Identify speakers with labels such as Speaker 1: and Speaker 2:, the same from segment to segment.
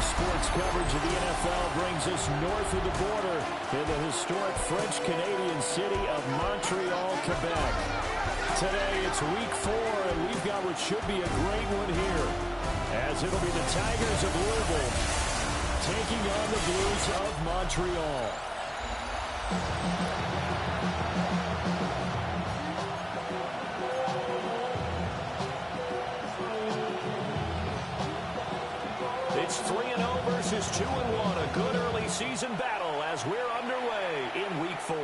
Speaker 1: sports coverage of the NFL brings us north of the border in the historic French-Canadian city of Montreal, Quebec. Today, it's week 4, and we've got what should be a great one here, as it'll be the Tigers of Louisville taking on the Blues of Montreal. It's 3-0 versus 2-1. A good early season battle as we're underway in week 4.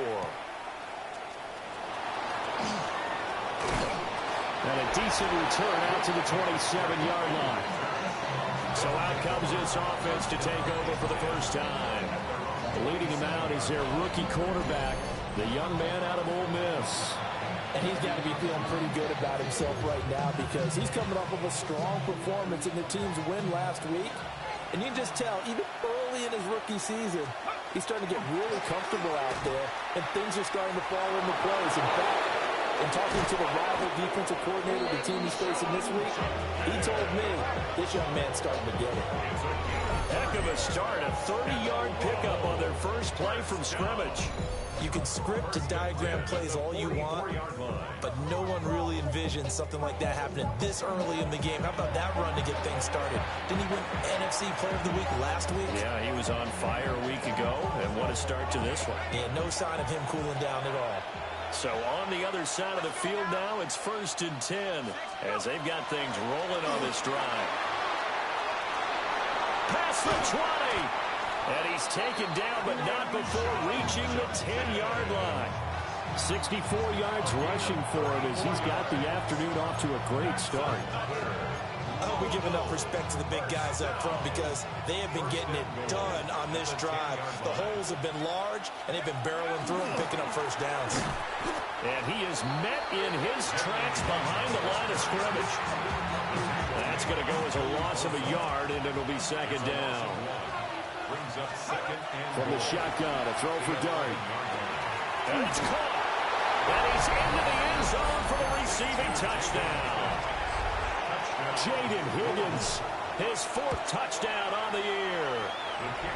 Speaker 1: And a decent return out to the 27-yard line. So out comes this offense to take over for the first time. Leading him out is their rookie quarterback, the young man out of Ole Miss.
Speaker 2: And he's got to be feeling pretty good about himself right now because he's coming off of a strong performance in the team's win last week. And you can just tell, even early in his rookie season, he's starting to get really comfortable out there, and things are starting to fall into place. In fact, in talking to the rival defensive coordinator the team is facing this week, he told me this young man's starting to get it.
Speaker 1: Heck of a start, a 30-yard pickup on their first play from scrimmage.
Speaker 2: You can script to diagram plays all you want, but no one really envisions something like that happening this early in the game. How about that run to get things started? Didn't he win NFC Player of the Week last week?
Speaker 1: Yeah, he was on fire a week ago, and what a start to this one.
Speaker 2: Yeah, no sign of him cooling down at all.
Speaker 1: So on the other side of the field now, it's 1st and 10 as they've got things rolling on this drive. Past the 20. And he's taken down, but not before reaching the 10-yard line. 64 yards rushing for him as he's got the afternoon off to a great start.
Speaker 2: I hope we give enough respect to the big guys up front because they have been getting it done on this drive. The holes have been large, and they've been barreling through and picking up first downs.
Speaker 1: And he is met in his tracks behind the line of scrimmage. That's going to go as a loss of a yard, and it'll be 2nd down. From the shotgun, a throw for Dart. And it's caught. And he's into the end zone for the receiving touchdown. Jaden Higgins, his 4th touchdown on the year.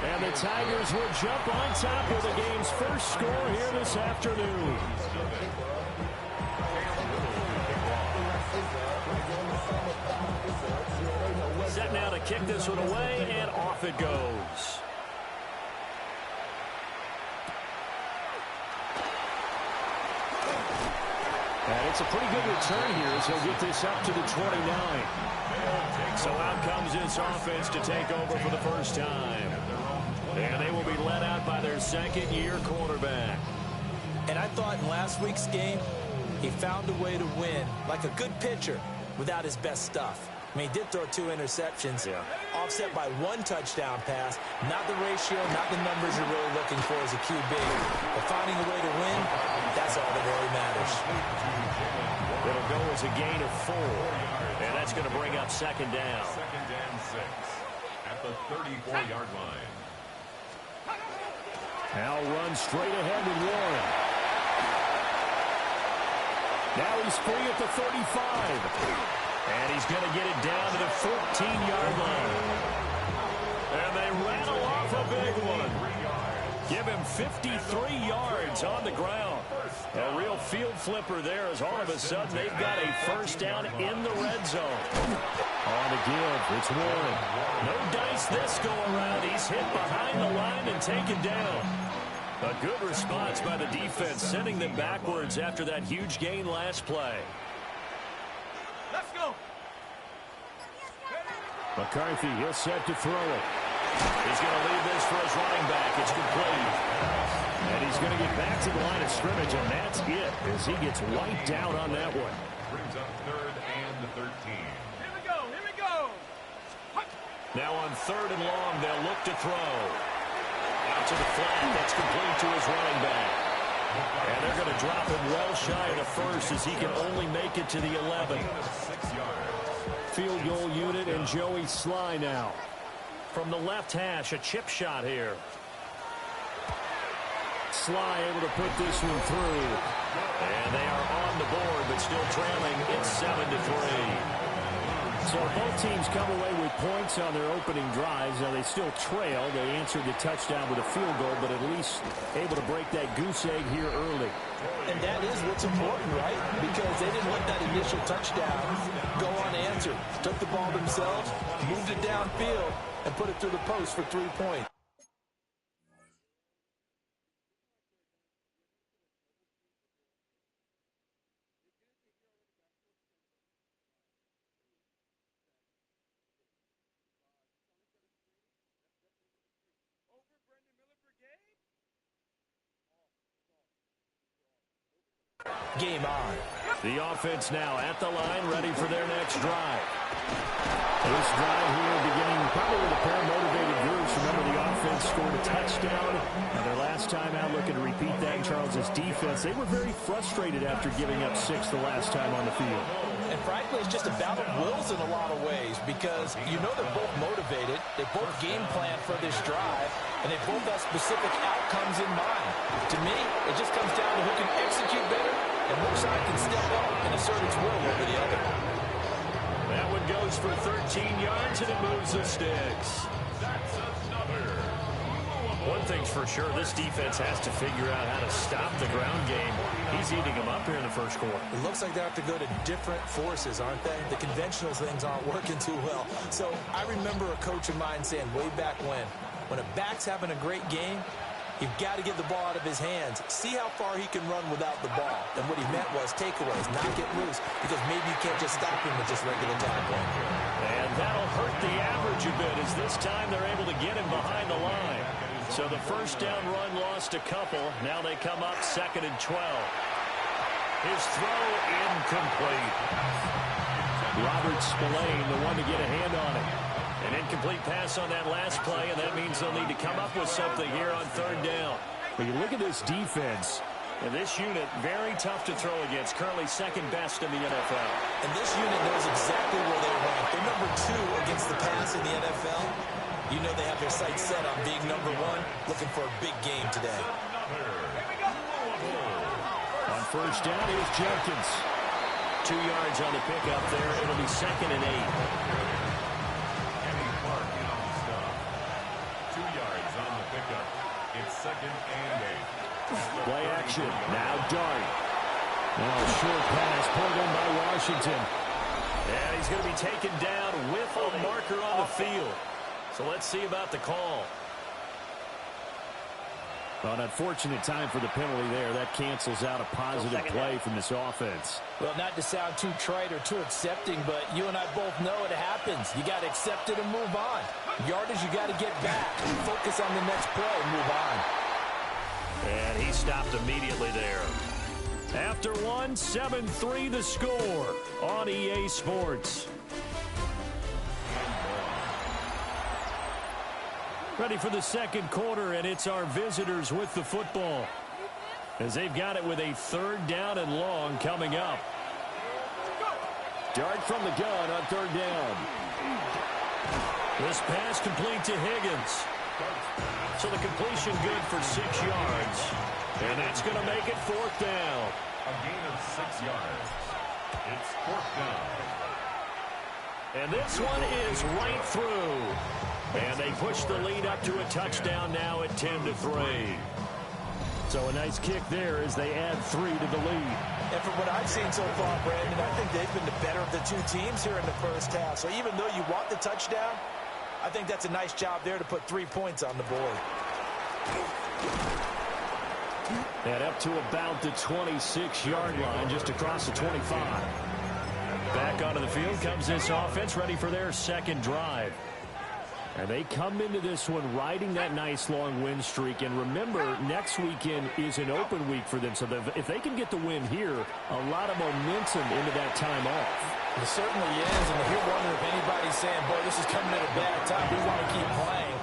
Speaker 1: And the Tigers will jump on top of the game's first score here this afternoon. Set now to kick this one away, and off it goes. And it's a pretty good return here as he'll get this up to the 29. So out comes this offense to take over for the first time. And they will be led out by their 2nd-year quarterback.
Speaker 2: And I thought in last week's game, he found a way to win, like a good pitcher, without his best stuff. I mean, he did throw 2 interceptions, offset by 1 touchdown pass. Not the ratio, not the numbers you're really looking for as a QB. But finding a way to win, that's all that really matters.
Speaker 1: It'll go as a gain of 4. And that's going to bring up 2nd down.
Speaker 3: 2nd and 6 at the 34-yard line.
Speaker 1: Now runs straight ahead with Warren. Now he's free at the 35. And he's going to get it down to the 14-yard line. And they rattle off a big one. Give him 53 yards on the ground. A real field flipper there as all of a sudden they've got a first down in the red zone. On the give, it's Warren. No dice this go around. He's hit behind the line and taken down. A good response by the defense, sending them backwards after that huge gain last play.
Speaker 3: Let's go.
Speaker 1: McCarthy, he'll set to throw it. He's going to leave this for his running back. It's complete. And he's going to get back to the line of scrimmage, and that's it as he gets wiped out on that one.
Speaker 3: Brings up 3rd and 13.
Speaker 4: Here we go. Here we go.
Speaker 1: Now on 3rd and long, they'll look to throw. Out to the flat. That's complete to his running back. And they're going to drop him well shy of the 1st as he can only make it to the 11.
Speaker 3: 6 yards.
Speaker 1: Field goal unit and Joey Sly now. From the left hash, a chip shot here. Sly able to put this one through. And they are on the board, but still trailing. It's 7-3. So both teams come away with points on their opening drives. Now, they still trail. They answered the touchdown with a field goal, but at least able to break that goose egg here early.
Speaker 2: And that is what's important, right? Because they didn't let that initial touchdown go unanswered. Took the ball themselves, moved it downfield, and put it through the post for 3 points. Game on.
Speaker 1: The offense now at the line, ready for their next drive. This drive here beginning probably with a pair of motivated groups. Remember, the offense scored a touchdown. Now, their last time out looking to repeat that in Charles' defense. They were very frustrated after giving up 6 the last time on the field.
Speaker 2: And frankly, it's just a battle of wills in a lot of ways because you know they're both motivated. They both game plan for this drive, and they both have specific outcomes in mind. To me, it just comes down to who can execute better and which side can step up and assert its will over the other.
Speaker 1: That one goes for 13 yards, and it moves the sticks.
Speaker 3: That's another.
Speaker 1: One thing's for sure, this defense has to figure out how to stop the ground game. He's eating them up here in the first quarter.
Speaker 2: It looks like they have to go to different forces, aren't they? The conventional things aren't working too well. So I remember a coach of mine saying way back when a back's having a great game, you've got to get the ball out of his hands. See how far he can run without the ball. And what he meant was takeaways, not get loose, because maybe you can't just stop him with just regular tackling.
Speaker 1: And that'll hurt the average a bit as this time they're able to get him behind the line. So the first down run lost a couple. Now they come up 2nd and 12. His throw incomplete. Robert Spillane, the one to get a hand on it. An incomplete pass on that last play, and that means they'll need to come up with something here on 3rd down. When you look at this defense, and this unit, very tough to throw against, currently 2nd best in the NFL.
Speaker 2: And this unit knows exactly where they rank. They're number 2 against the pass in the NFL. You know they have their sights set on being number 1, looking for a big game today.
Speaker 1: On 1st down is Jenkins. 2 yards on the pickup there. It'll be 2nd and 8.
Speaker 3: It's 2nd and 8.
Speaker 1: Play action. Now Dart. Now a short pass pulled in by Washington. And he's going to be taken down with a marker on the field. So let's see about the call. Well, an unfortunate time for the penalty there. That cancels out a positive play from this offense.
Speaker 2: Well, not to sound too trite or too accepting, but you and I both know it happens. You got to accept it and move on. Yardage, you got to get back. Focus on the next play and move on.
Speaker 1: And he stopped immediately there. After one, 7-3 the score on EA Sports. Ready for the 2nd quarter, and it's our visitors with the football. As they've got it with a 3rd down and long coming up. Dart from the gun on 3rd down. This pass complete to Higgins. So the completion good for 6 yards. And that's going to make it 4th down.
Speaker 3: A gain of 6 yards. It's 4th down.
Speaker 1: And this one is right through. And they push the lead up to a touchdown now at 10-3. So a nice kick there as they add 3 to the lead.
Speaker 2: And from what I've seen so far, Brandon, I think they've been the better of the 2 teams here in the first half. So even though you want the touchdown, I think that's a nice job there to put 3 points on the board.
Speaker 1: And up to about the 26-yard line, just across the 25. Back onto the field comes this offense, ready for their 2nd drive. And they come into this one riding that nice long win streak. And remember, next weekend is an open week for them. So if they can get the win here, a lot of momentum into that time off.
Speaker 2: It certainly is. And if you're wondering if anybody's saying, boy, this is coming at a bad time, we want to keep playing,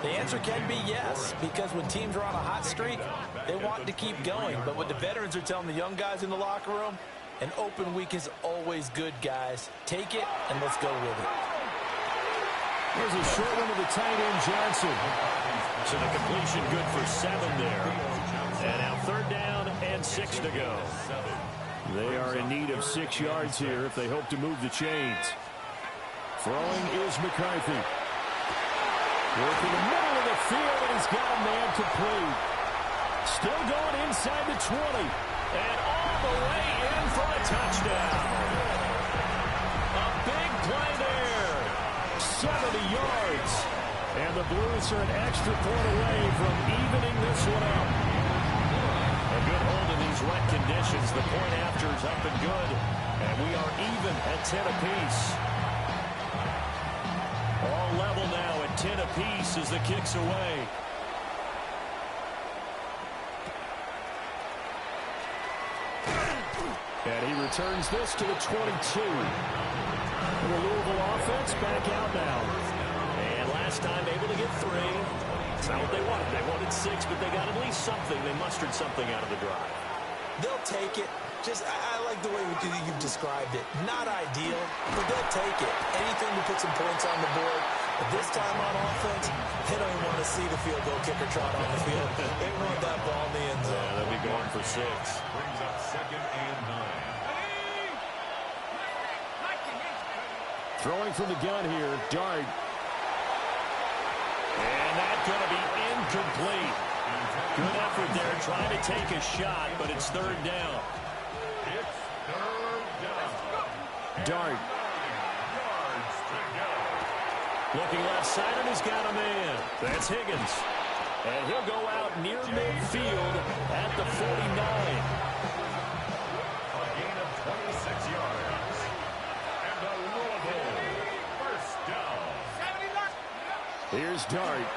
Speaker 2: the answer can be yes. Because when teams are on a hot streak, they want to keep going. But what the veterans are telling the young guys in the locker room, an open week is always good, guys. Take it, and let's go with it.
Speaker 1: Here's a short one to the tight end, Johnson. So the completion good for 7 there. And now 3rd down and 6 to go. They are in need of 6 yards here if they hope to move the chains. Throwing is McCarthy. Working the middle of the field, and he's got a man complete. Still going inside the 20. And all the way in for a touchdown. A big play there. 70 yards. And the Blues are an extra point away from evening this one out. A good hold in these wet conditions. The point after is up and good. And we are even at 10 apiece. All level now at 10 apiece as the kick's away. And he returns this to the 22. And the Louisville offense back out now. And last time able to get 3. It's not what they wanted. They wanted 6, but they got at least something. They mustered something out of the drive.
Speaker 2: They'll take it. I like the way you've described it. Not ideal, but they'll take it. Anything to put some points on the board. But this time on offense, they don't even want to see the field goal kicker trot on the field. They want that ball in the end zone.
Speaker 1: Yeah, they'll be going for 6.
Speaker 3: Brings up 2nd and 9.
Speaker 1: Throwing from the gun here, Dart. And that's going to be incomplete. Good effort there, trying to take a shot, but it's 3rd down.
Speaker 3: It's 3rd down.
Speaker 1: Dart.
Speaker 3: Yards to go.
Speaker 1: Looking left side, and he's got a man. That's Higgins. And he'll go out near midfield at the 49.
Speaker 3: A gain of 26 yards. And a Louisville 1st down.
Speaker 1: Here's Dart.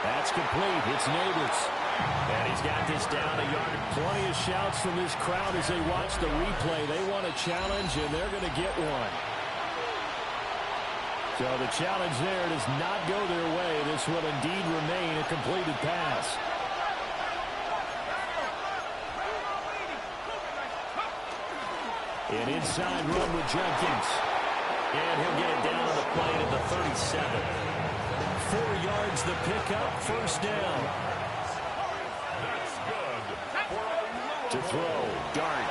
Speaker 1: That's complete. It's Neighbors. And he's got this down a yard. Plenty of shouts from this crowd as they watch the replay. They want a challenge, and they're going to get one. So the challenge there does not go their way. This will indeed remain a completed pass. An inside run with Jenkins. And he'll get it down on the plate at the 37. 4 yards the pickup, 1st down.
Speaker 3: That's good for a
Speaker 1: To
Speaker 3: Louisville.
Speaker 1: throw, Dart.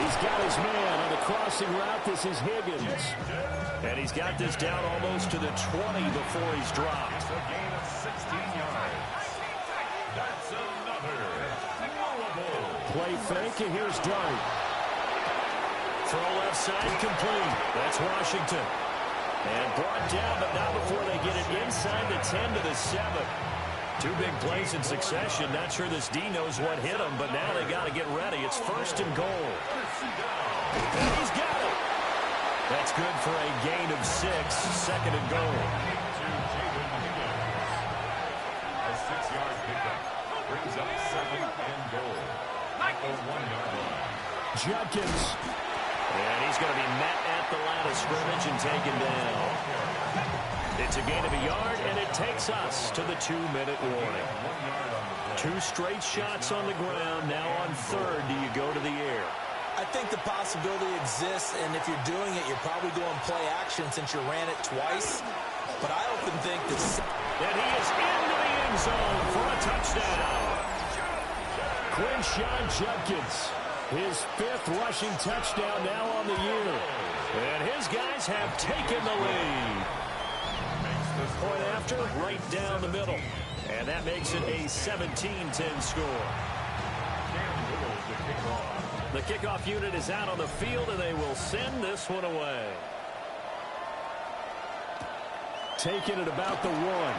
Speaker 1: He's got his man on the crossing route. This is Higgins. And he's got this down almost to the 20 before he's dropped.
Speaker 3: It's a gain of 16 yards. That's another Louisville.
Speaker 1: Play fake, and here's Dart. Throw left side, complete. That's Washington. And brought down, but not before they get it inside the 10 to the 7. 2 big plays in succession. Not sure this D knows what hit him, but now they got to get ready. It's 1st and goal. And he's got it. That's good for a gain of 6. 2nd and goal.
Speaker 3: To Jaden Higgins. A 6-yard pickup brings up 2nd and goal. At the 1-yard line.
Speaker 1: Judkins. And he's going to be met at the line of scrimmage and taken down. It's a gain of a yard, and it takes us to the 2-minute warning. 2 straight shots on the ground. Now on 3rd, do you go to the air?
Speaker 2: I think the possibility exists, and if you're doing it, you're probably going play action since you ran it twice. But I often think that...
Speaker 1: And he is into the end zone for a touchdown. Quinshon Judkins, his 5th rushing touchdown now on the year. And his guys have taken the lead. Point after, right down the middle. And that makes it a 17-10 score. The kickoff unit is out on the field, and they will send this one away. Taken at about the 1.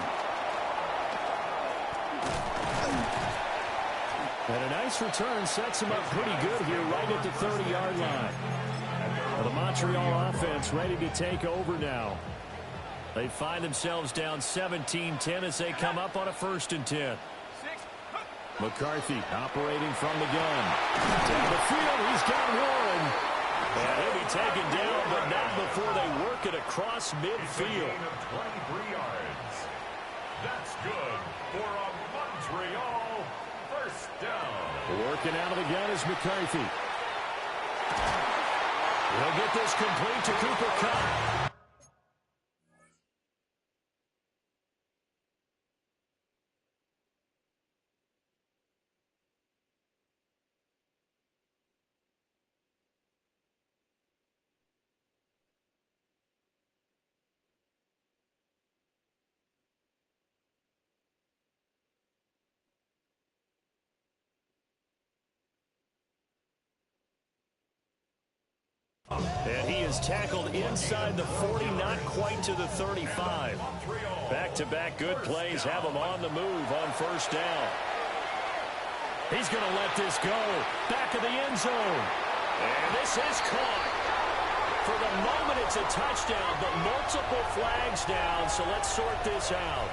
Speaker 1: And a nice return sets him up pretty good here right at the 30-yard line. Well, the Montreal offense ready to take over now. They find themselves down 17-10 as they come up on a 1st and 10. McCarthy operating from the gun. Down the field, he's got one. And he'll be taken down, but not before they work it across midfield.
Speaker 3: Gain of 23 yards. That's good for a Montreal 1st down.
Speaker 1: Working out of the gun is McCarthy. He'll get this complete to Cooper Kupp. And he is tackled inside the 40, not quite to the 35. Back-to-back good plays have him on the move on first down. He's going to let this go. Back of the end zone. And this is caught. For the moment, it's a touchdown, but multiple flags down, so let's sort this out.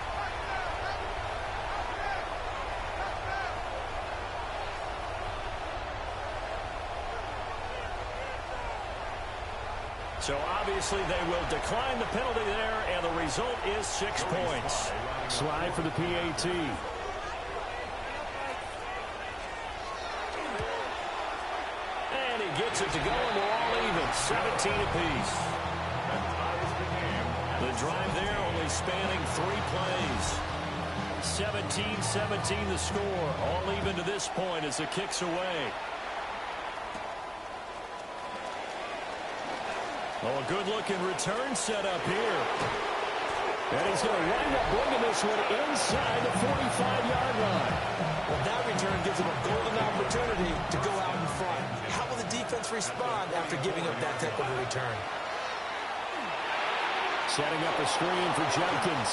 Speaker 1: So obviously they will decline the penalty there, and the result is 6 points. Slide for the PAT. And he gets it to go, and we're all even. 17 apiece. The drive there only spanning 3 plays. 17-17 the score. All even to this point as the kick's away. Oh, a good-looking return set up here. And he's going to wind up bringing this one inside the 45-yard line.
Speaker 2: Well, that return gives him a golden opportunity to go out in front. How will the defense respond after giving up that type of a return?
Speaker 1: Setting up a screen for Jenkins.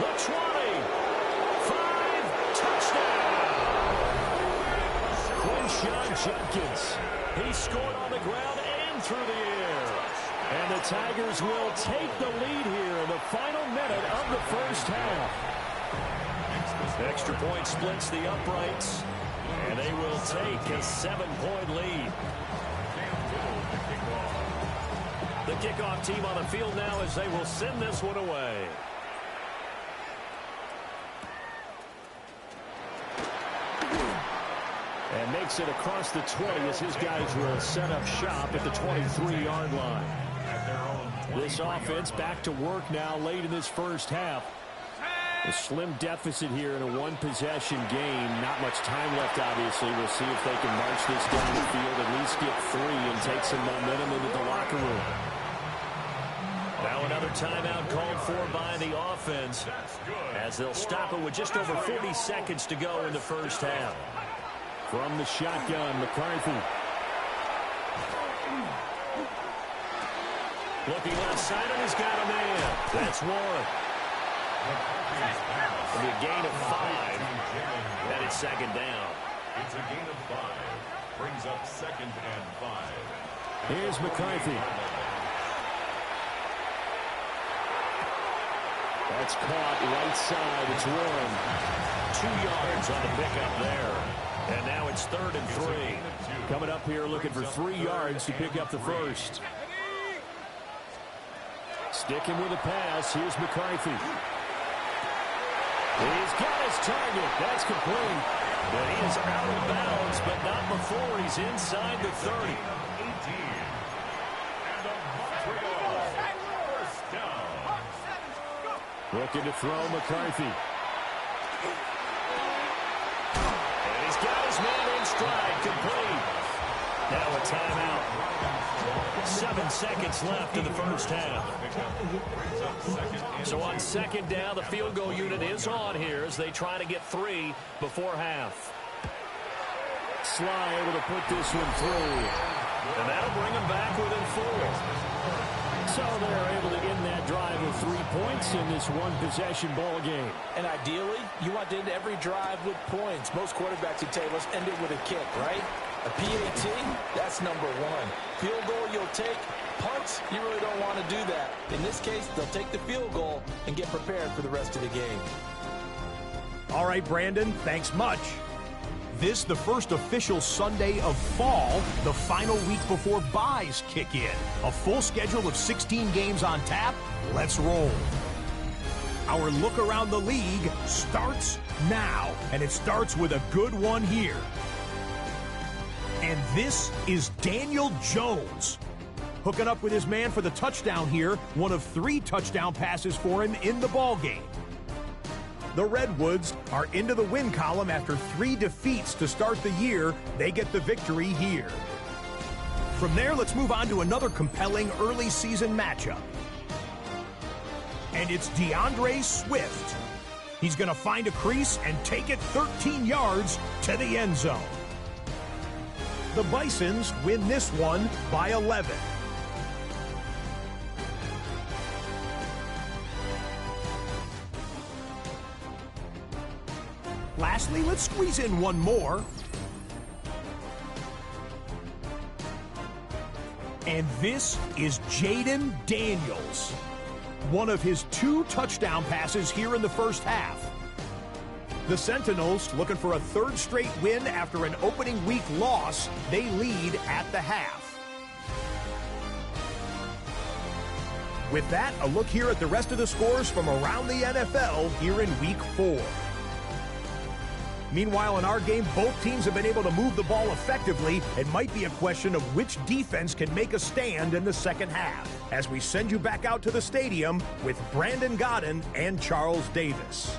Speaker 1: The 20. 5. Touchdown. Quinshon Judkins. He scored on the ground and through the air. And the Tigers will take the lead here in the final minute of the first half. Extra point splits the uprights, and they will take a 7-point lead. The kickoff team on the field now as they will send this one away. And makes it across the 20 as his guys will set up shop at the 23-yard line. This offense back to work now late in this first half. A slim deficit here in a one-possession game. Not much time left, obviously. We'll see if they can march this down the field, at least get 3 and take some momentum into the locker room. Now another timeout called for by the offense as they'll stop it with just over 40 seconds to go in the first half. From the shotgun, McCarthy. Looking left side, and he's got a man. That's Warren. It'll be a gain of 5. And it's second down.
Speaker 3: It's a gain of 5. Brings up 2nd and 5.
Speaker 1: Here's McCarthy. That's caught right side. It's Warren. 2 yards on the pickup there. And now it's 3rd and 3. Coming up here looking for 3 yards to pick up the first. Sticking with the pass. Here's McCarthy. He's got his target. That's complete. But he is out of bounds, but not before he's inside the 30.
Speaker 3: 18. And a Montreal first down.
Speaker 1: Looking to throw McCarthy. And he's got his man in stride. Complete. Now a timeout. 7 seconds left in the first half. So on second down, the field goal unit is on here as they try to get 3 before half. Sly able to put this one through. And that'll bring them back within 4. So they're able to end that drive with 3 points in this one-possession ball game.
Speaker 2: And ideally, you want to end every drive with points. Most quarterbacks would tell us end it with a kick, right? A PAT, that's number 1. Field goal you'll take. Punts, you really don't want to do that. In this case, they'll take the field goal and get prepared for the rest of the game.
Speaker 5: All right, Brandon, thanks much. This the first official Sunday of fall, the final week before byes kick in. A full schedule of 16 games on tap. Let's roll. Our look around the league starts now, and it starts with a good one here. And this is Daniel Jones. Hooking up with his man for the touchdown here, one of 3 touchdown passes for him in the ballgame. The Redwoods are into the win column after 3 defeats to start the year. They get the victory here. From there, let's move on to another compelling early season matchup. And it's DeAndre Swift. He's going to find a crease and take it 13 yards to the end zone. The Bisons win this one by 11. Lastly, let's squeeze in one more. And this is Jaden Daniels. One of his 2 touchdown passes here in the first half. The Sentinels, looking for a 3rd straight win after an opening week loss, they lead at the half. With that, a look here at the rest of the scores from around the NFL here in Week 4. Meanwhile, in our game, both teams have been able to move the ball effectively. It might be a question of which defense can make a stand in the second half. As we send you back out to the stadium with Brandon Godden and Charles Davis.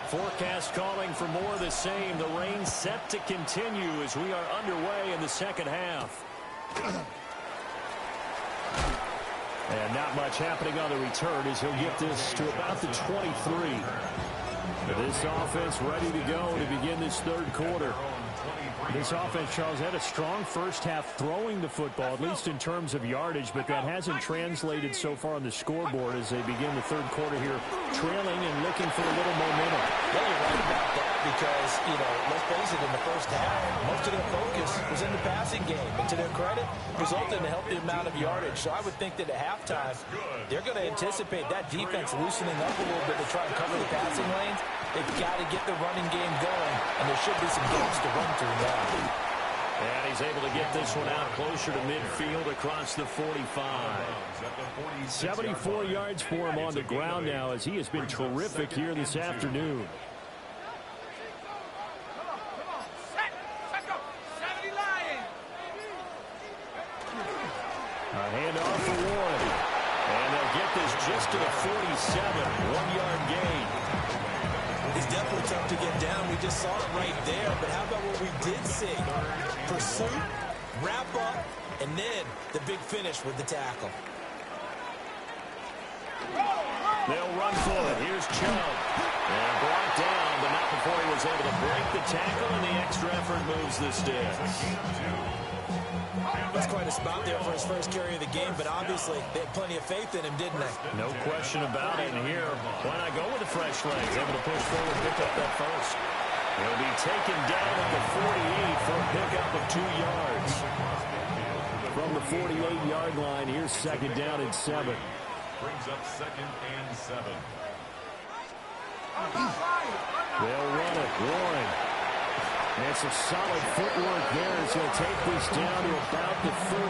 Speaker 1: Forecast calling for more of the same. The rain set to continue as we are underway in the second half. And not much happening on the return as he'll get this to about the 23. This offense ready to go to begin this third quarter. This offense, Charles, had a strong first half throwing the football, at least in terms of yardage, but that hasn't translated so far on the scoreboard as they begin the third quarter here, trailing and looking for a little momentum.
Speaker 2: Yeah, you're right about that because, let's face it, in the first half, most of their focus was in the passing game. And to their credit, resulted in a healthy amount of yardage. So I would think that at halftime, they're going to anticipate that defense loosening up a little bit to try and cover the passing lanes. They've got to get the running game going, and there should be some gaps to run through now.
Speaker 1: And he's able to get this one out closer to midfield across the 45. 74 yards for him on the ground now as he has been terrific here this afternoon. A handoff for Warren. And they'll get this just to the 47. 1-yard gain.
Speaker 2: It's definitely tough to get down. We just saw it right there. But how about what we did see? Pursuit, wrap up, and then the big finish with the tackle.
Speaker 1: They'll run for it. Here's Chubb. And brought down, but not before he was able to break the tackle, and the extra effort moves the sticks.
Speaker 2: That's quite a spot there for his first carry of the game, but obviously they had plenty of faith in him, didn't they?
Speaker 1: No question about it. And here, why not go with the fresh legs? Able to push forward, pick up that first. He'll be taken down at the 48 for a pickup of 2 yards. From the 48-yard line, here's second down and 7.
Speaker 3: Brings up 2nd and 7.
Speaker 1: They'll run it. Warren. And some solid footwork there as he'll take this down to about the 48.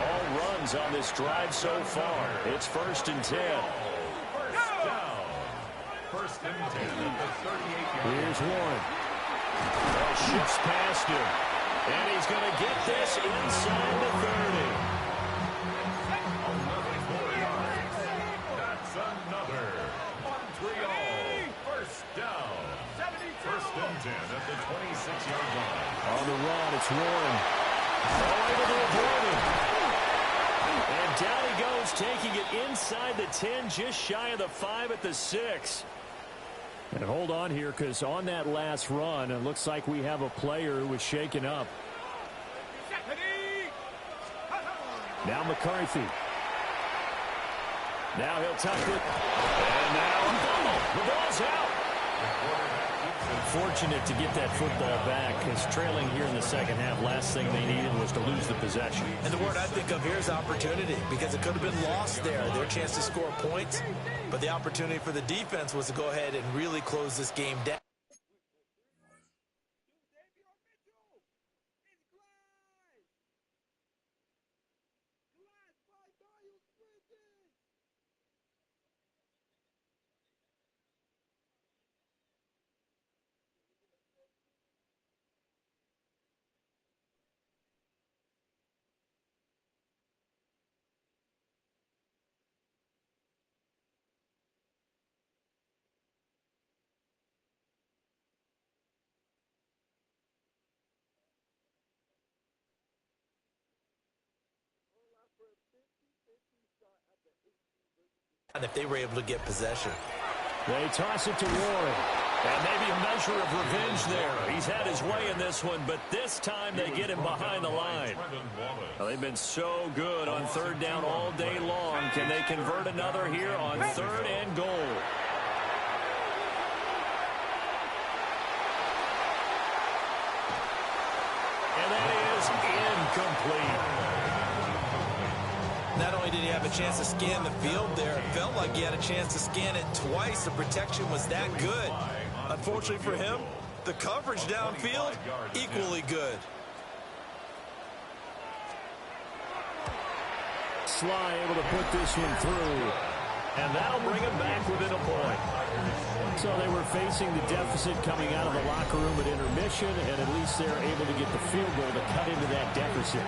Speaker 1: All runs on this drive so far. It's 1st and 10.
Speaker 3: First and 10 at the 38-yard line.
Speaker 1: Here's Warren. That shifts past him. And he's going to get this inside the 30.
Speaker 3: That's another. 1-3-0. First down. 1st and 10 at the 26-yard line.
Speaker 1: On the run, it's Warren. Able to avoid him. And down he goes, taking it inside the 10, just shy of the 5 at the 6. And hold on here, because on that last run, it looks like we have a player who was shaken up. Now McCarthy. Now he'll tuck it. And now the ball's out. Fortunate to get that football back, because trailing here in the second half, last thing they needed was to lose the possession.
Speaker 2: And the word I think of here is opportunity, because it could have been lost there. Their chance to score points, but the opportunity for the defense was to go ahead and really close this game down. And if they were able to get possession.
Speaker 1: They toss it to Warren. And maybe a measure of revenge there. He's had his way in this one, but this time they get him behind the line. Well, they've been so good on third down all day long. Can they convert another here on third and goal? And that is incomplete.
Speaker 2: Not only did he have a chance to scan the field there, it felt like he had a chance to scan it twice. The protection was that good. Unfortunately for him, the coverage downfield, equally good.
Speaker 1: Sly able to put this one through. And that'll bring him back within a point. So they were facing the deficit coming out of the locker room at intermission, and at least they're able to get the field goal to cut into that deficit.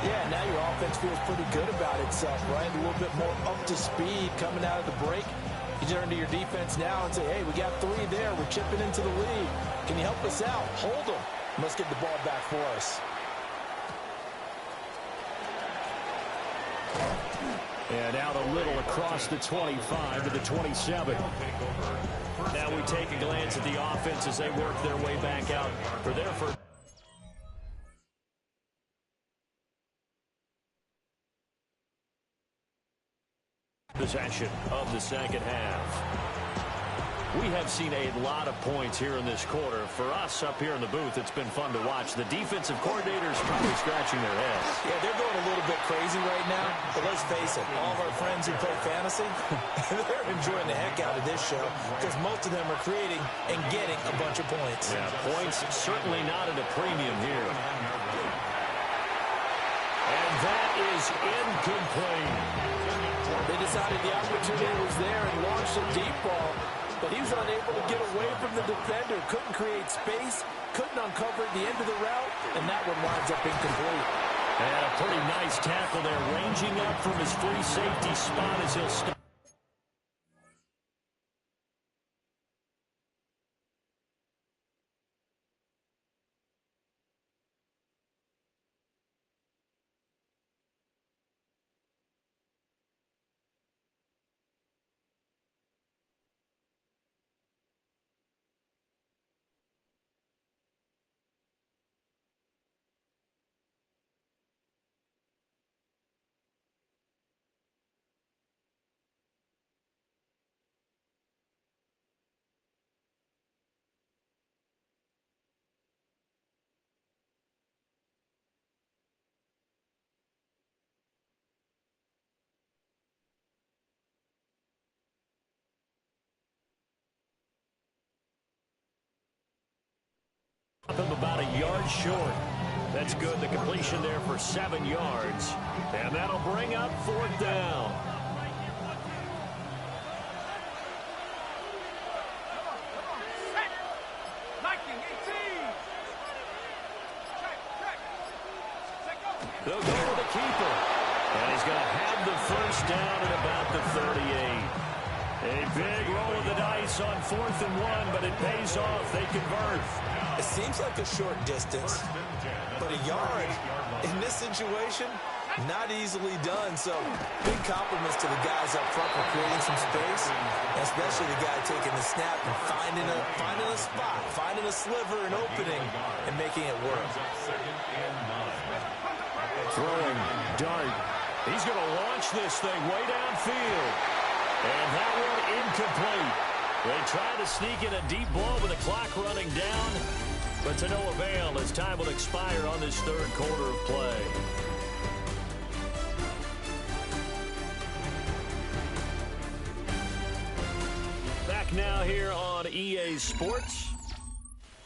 Speaker 2: Yeah, now your offense feels pretty good about itself, right? A little bit more up to speed coming out of the break. You turn to your defense now and say, hey, we got 3 there. We're chipping into the lead. Can you help us out? Hold them. Let's get the ball back for us.
Speaker 1: And out a little across the 25 to the 27. Now we take a glance at the offense as they work their way back out for their first possession of the second half. We have seen a lot of points here in this quarter. For us up here in the booth, it's been fun to watch. The defensive coordinators probably scratching their heads.
Speaker 2: Yeah, they're going a little bit crazy right now. But let's face it, all of our friends who play fantasy, they're enjoying the heck out of this show because most of them are creating and getting a bunch of points.
Speaker 1: Yeah, points certainly not at a premium here. And that is incomplete.
Speaker 2: They decided the opportunity was there and launched a deep ball. But he was unable to get away from the defender. Couldn't create space. Couldn't uncover at the end of the route. And that one winds up incomplete.
Speaker 1: And a pretty nice tackle there. Ranging up from his free safety spot as he'll stop. Him about a yard short. That's good. The completion there for 7 yards. And that'll bring up 4th down. They'll go to the keeper. And he's going to have the first down at about the 38. A big roll of the dice on 4th and 1, but it pays off. They convert.
Speaker 2: It seems like a short distance, but a yard in this situation, not easily done. So big compliments to the guys up front for creating some space, especially the guy taking the snap and finding a spot, finding a sliver, an opening, and making it work.
Speaker 1: Throwing dart. He's going to launch this thing way downfield. And that one incomplete. They try to sneak in a deep ball with the clock running down, but to no avail as time will expire on this 3rd quarter of play. Back now here on EA Sports.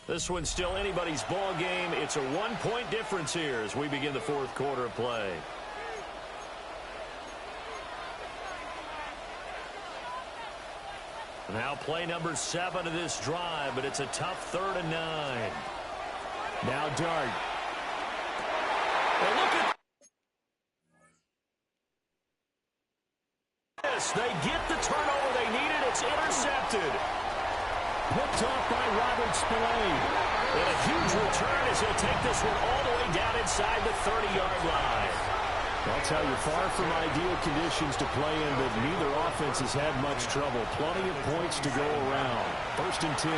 Speaker 1: This one's still anybody's ball game. It's a 1-point difference here as we begin the 4th quarter of play. Now play number 7 of this drive, but it's a tough 3rd and 9. Now Dart. And look at this. They get the turnover they needed. It's intercepted. Picked off by Robert Spillane. And a huge return as he'll take this one all the way down inside the 30-yard line. I'll tell you, far from ideal conditions to play in, but neither offense has had much trouble. Plenty of points to go around. 1st and 10.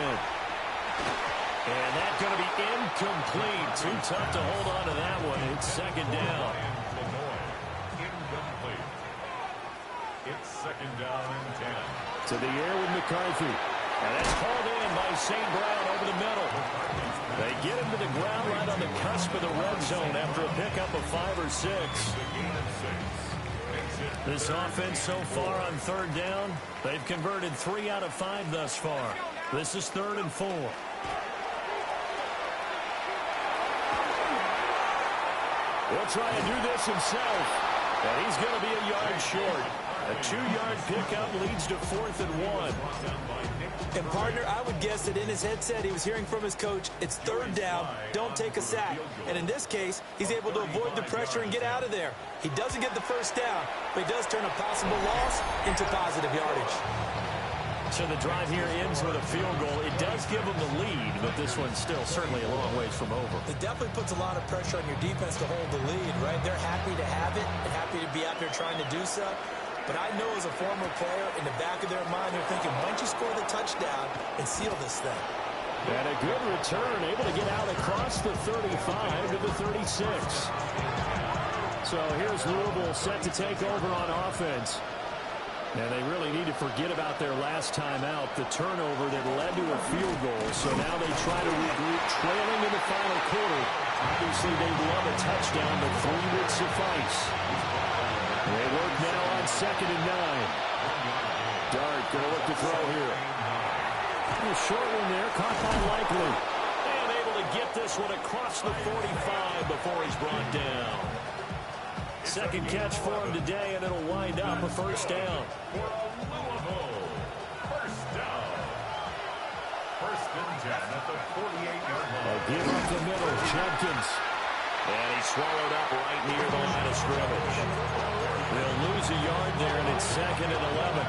Speaker 1: And that's going to be incomplete. Too tough to hold on to that one. It's 2nd down.
Speaker 3: Incomplete. It's 2nd down and 10.
Speaker 1: To the air with McCarthy. And that's called in by St. Brown over the middle. They get him to the ground right on the cusp of the red zone after a pickup of 5 or 6. This offense so far on 3rd down, they've converted 3 out of 5 thus far. This is 3rd and 4. He'll try to do this himself, and he's going to be a yard short. A 2-yard pickup leads to 4th and 1.
Speaker 2: And, partner, I would guess that in his headset he was hearing from his coach, it's 3rd down, don't take a sack. And in this case, he's able to avoid the pressure and get out of there. He doesn't get the 1st down, but he does turn a possible loss into positive yardage.
Speaker 1: So the drive here ends with a field goal. It does give them the lead, but this one's still certainly a long ways from over.
Speaker 2: It definitely puts a lot of pressure on your defense to hold the lead, right? They're happy to have it and happy to be out there trying to do so. But I know as a former player, in the back of their mind, they're thinking, why don't you score the touchdown and seal this thing?
Speaker 1: And a good return, able to get out across the 35 to the 36. So here's Louisville set to take over on offense. And they really need to forget about their last time out, the turnover that led to a field goal. So now they try to regroup, trailing in the final quarter. Obviously, they'd love a touchdown, but 3 would suffice. They work now on 2nd and 9. Dart going to look to throw here. A short one there, caught by Likely. And able to get this one across the 45 before he's brought down. 2nd catch for him today, and it'll wind up a 1st down.
Speaker 3: First down. 1st and 10 at the 48-yard line.
Speaker 1: Give up the middle, Jenkins. And he's swallowed up right near the line of scrimmage. They'll lose a yard there, and it's 2nd and 11.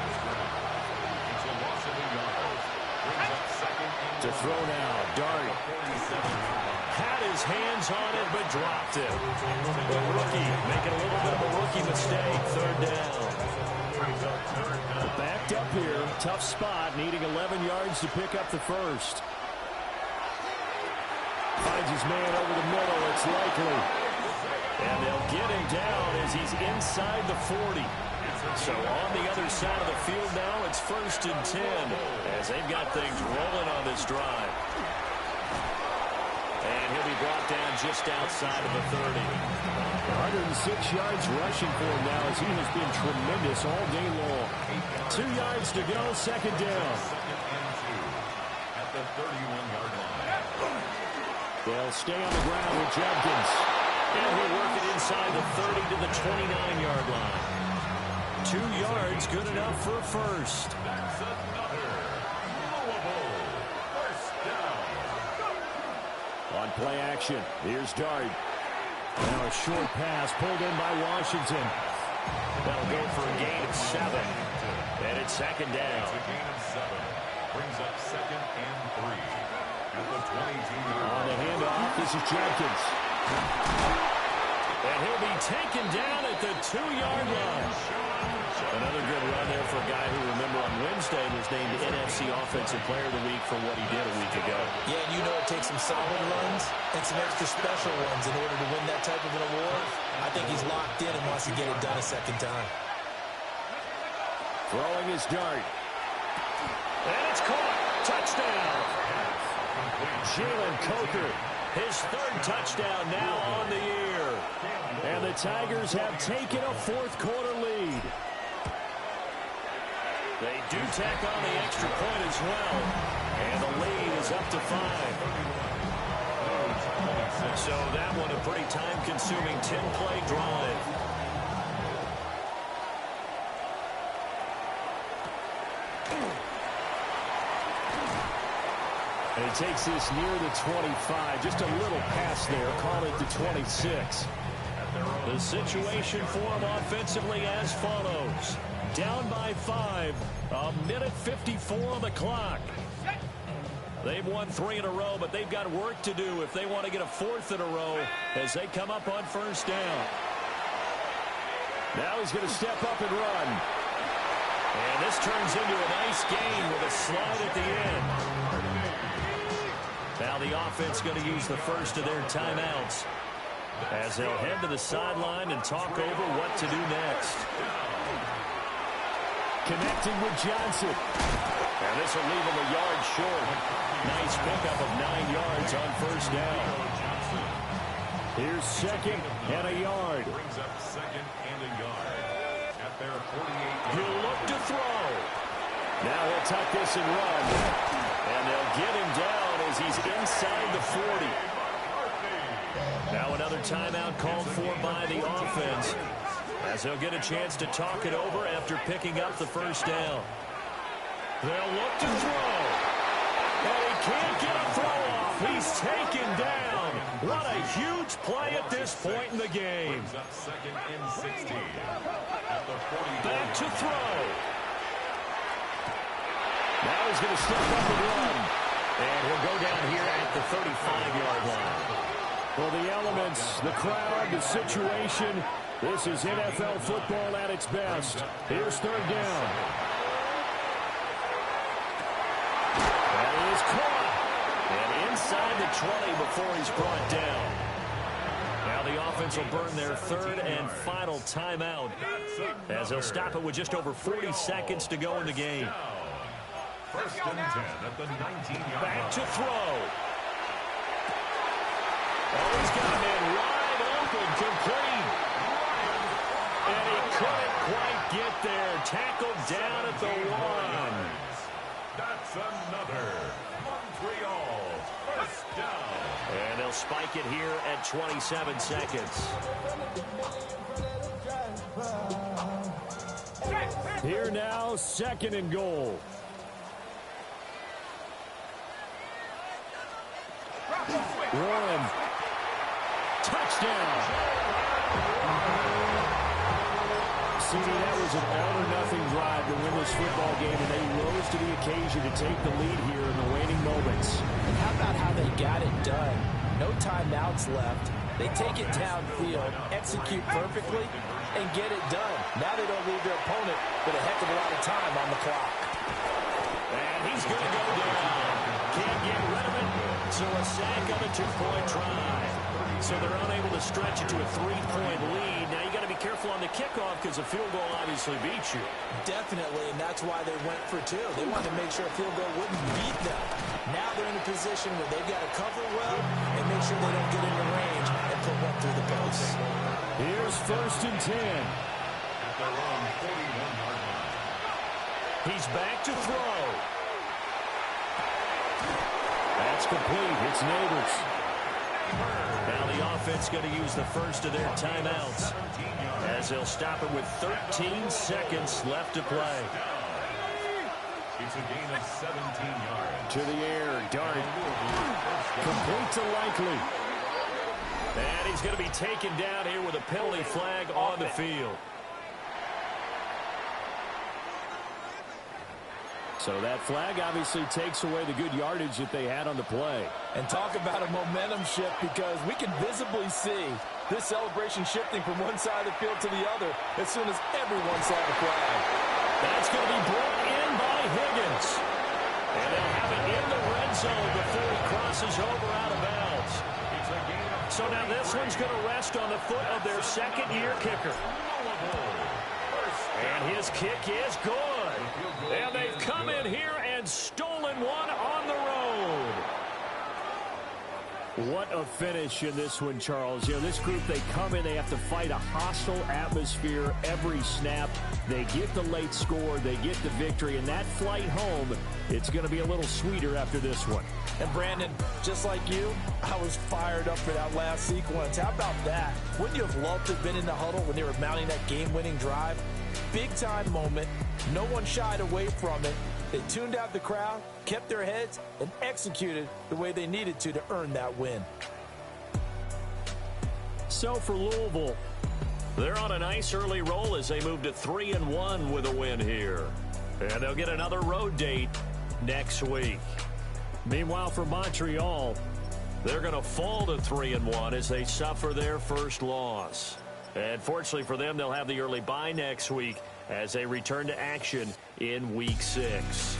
Speaker 1: To throw now, Dart. Had his hands on it, but dropped it. The rookie making a little bit of a rookie mistake. 3rd down. Backed up here, tough spot, needing 11 yards to pick up the 1st. Finds his man over the middle. It's Likely. And they'll get him down as he's inside the 40. So on the other side of the field now, it's 1st and 10 as they've got things rolling on this drive. And he'll be brought down just outside of the 30. 106 yards rushing for him now as he has been tremendous all day long. 2 yards to go, 2nd down.
Speaker 3: At the 31-yard line.
Speaker 1: They'll stay on the ground with Jenkins. And he'll work it inside the 30 to the 29-yard line. 2 yards, good enough for a 1st.
Speaker 3: That's another Louisville 1st down.
Speaker 1: On play action, here's Dart. Now a short pass pulled in by Washington. That'll go for a gain of 7. And it's 2nd down.
Speaker 3: It's a gain of 7. Brings up 2nd and 3. At the 22-yard
Speaker 1: On the handoff, this is Jenkins. And he'll be taken down at the 2-yard line. Another good run there for a guy who, remember, on Wednesday was named NFC Offensive Player of the Week for what he did a week ago.
Speaker 2: Yeah, and you know it takes some solid runs and some extra special ones in order to win that type of an award. I think he's locked in and wants to get it done a 2nd time.
Speaker 1: Throwing his Dart. And it's caught. Touchdown. Jalen Coker, his 3rd touchdown now on the year. And the Tigers have taken a 4th quarter lead. They do tack on the extra point as well. And the lead is up to 5. So that one a pretty time-consuming 10-play drive. And he takes this near the 25. Just a little pass there. Call it the 26. The situation for him offensively as follows. Down by 5. A minute 54 on the clock. They've won 3 in a row, but they've got work to do if they want to get a 4th in a row as they come up on 1st down. Now he's going to step up and run. And this turns into a nice gain with a slide at the end. Now the offense going to use the first of their timeouts as they'll head to the sideline and talk over what to do next. Connecting with Johnson. And this will leave him a yard short. Nice pickup of 9 yards on first down. Here's second and a yard.
Speaker 3: Brings up second and a yard. At their 48.
Speaker 1: He'll look to throw. Now he'll tuck this and run. And they'll get him down as he's inside the 40. Now another timeout called for by the offense as they'll get a chance to talk it over after picking up the first down. They'll look to throw. And he can't get a throw off. He's taken down. What a huge play at this point in the game.
Speaker 3: Brings up second and 16. At the 40.
Speaker 1: Back to throw. Now he's going to step up and run. And he'll go down here at the 35-yard line. Well, the elements, the crowd, the situation, this is NFL football at its best. Here's third down. That is caught. And inside the 20 before he's brought down. Now the offense will burn their third and final timeout as they'll stop it with just over 40 seconds to go in the game.
Speaker 3: First and 10 at the 19-yard
Speaker 1: Back to throw. Oh, he's got a man wide open, complete. And he couldn't quite get there. Tackled down at the 1.
Speaker 3: That's another. Montreal. First down.
Speaker 1: And they'll spike it here at 27 seconds. Here now, second and goal. Warren. Touchdown. CD, that was an all-or-nothing drive to win this football game, and they rose to the occasion to take the lead here in the waning moments.
Speaker 2: And how about how they got it done? No timeouts left. They take it downfield, execute perfectly, and get it done. Now they don't leave their opponent with a heck of a lot of time on the clock.
Speaker 1: And he's going to go down. Can't get rid of it. So a sack on a 2-point try. So they're unable to stretch it to a 3-point lead. Now you got to be careful on the kickoff because a field goal obviously beats you.
Speaker 2: Definitely, and that's why they went for 2. They wanted to make sure a field goal wouldn't beat them. Now they're in a position where they've got to cover well and make sure they don't get into range and put one through the post.
Speaker 1: Here's first and 10.
Speaker 3: At their own 41-yard line.
Speaker 1: He's back to throw. That's complete. It's Neighbors. Now the offense going to use the first of their timeouts as they'll stop it with 13 seconds left to play.
Speaker 3: It's a gain of 17 yards.
Speaker 1: To the air, Dart. Complete to Likely. And he's going to be taken down here with a penalty flag on the field. So that flag obviously takes away the good yardage that they had on the play.
Speaker 2: And talk about a momentum shift, because we can visibly see this celebration shifting from one side of the field to the other as soon as everyone saw the flag.
Speaker 1: That's going to be brought in by Higgins. And they'll have it in the red zone before he crosses over out of bounds. So now this one's going to rest on the foot of their second-year kicker. And his kick is good. And they've come in here and stolen one on the road. What a finish in this one, Charles. You know, this group, they come in, they have to fight a hostile atmosphere every snap. They get the late score, they get the victory, and that flight home, it's going to be a little sweeter after this one.
Speaker 2: And Brandon, just like you, I was fired up for that last sequence. How about that? Wouldn't you have loved to have been in the huddle when they were mounting that game-winning drive? Big-time moment. No one shied away from it. They tuned out the crowd, kept their heads, and executed the way they needed to earn that win.
Speaker 1: So for Louisville, they're on a nice early roll as they move to 3-1 with a win here. And they'll get another road date next week. Meanwhile, for Montreal, they're going to fall to 3-1 as they suffer their first loss. And fortunately for them, they'll have the early bye next week as they return to action in Week 6.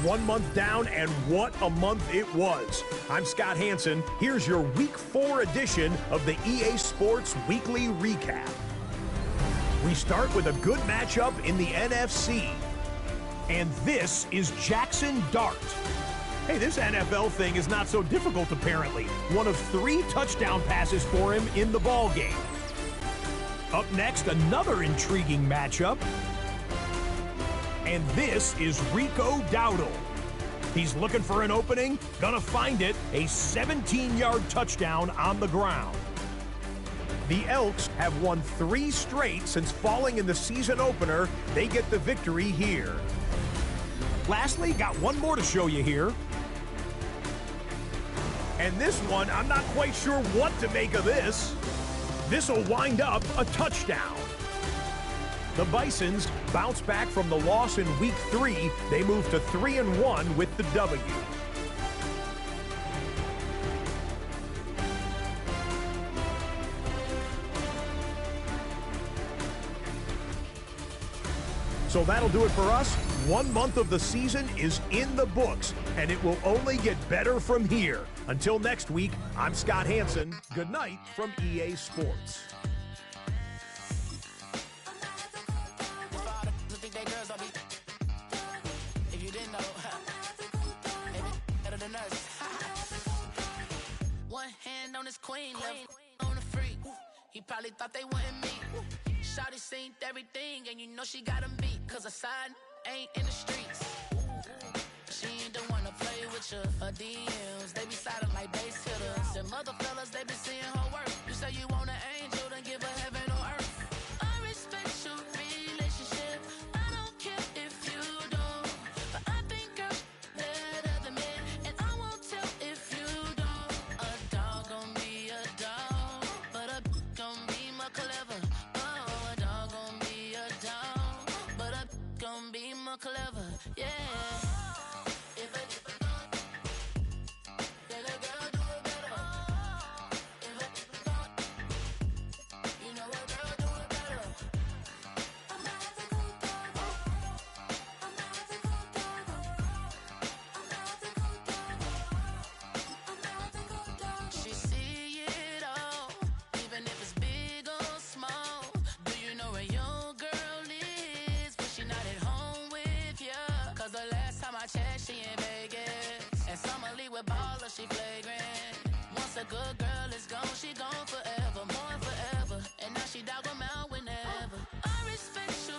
Speaker 5: One month down, and what a month it was. I'm Scott Hanson. Here's your Week 4 edition of the EA Sports Weekly Recap. We start with a good matchup in the NFC. And this is Jackson Dart. Hey, this NFL thing is not so difficult, apparently. One of 3 touchdown passes for him in the ballgame. Up next, another intriguing matchup. And this is Rico Dowdle. He's looking for an opening, gonna find it, a 17-yard touchdown on the ground. The Elks have won 3 straight since falling in the season opener. They get the victory here. Lastly, got one more to show you here. And this one, I'm not quite sure what to make of this. This'll wind up a touchdown. The Bisons bounce back from the loss in Week 3. They move to 3-1 with the W. So that'll do it for us. 1 month of the season is in the books, and it will only get better from here. Until next week, I'm Scott Hanson. Good night from EA Sports.
Speaker 6: One hand on his queen, left on the freak. He probably thought they wouldn't meet. Shawty seen everything, and you know she got him beat. Cause her side ain't in the streets. She ain't the one to play with you. Her DMs, they be silent like base hitters. Them other fellas, they be seeing her work. You say you want an angel, then give her heaven on earth. I respect your relationship. I don't care if you don't. But I think I'm better than men. And I won't tell if you don't. A dog gon' be a dog. But a gon' be more clever. Oh, a dog gon' be a dog. But a gon' be more clever. Yeah. She in Vegas, and Summer Lee with baller, she flagrant. Once a good girl is gone, she gone forever, more forever. And now she dog 'em out whenever. I respect you.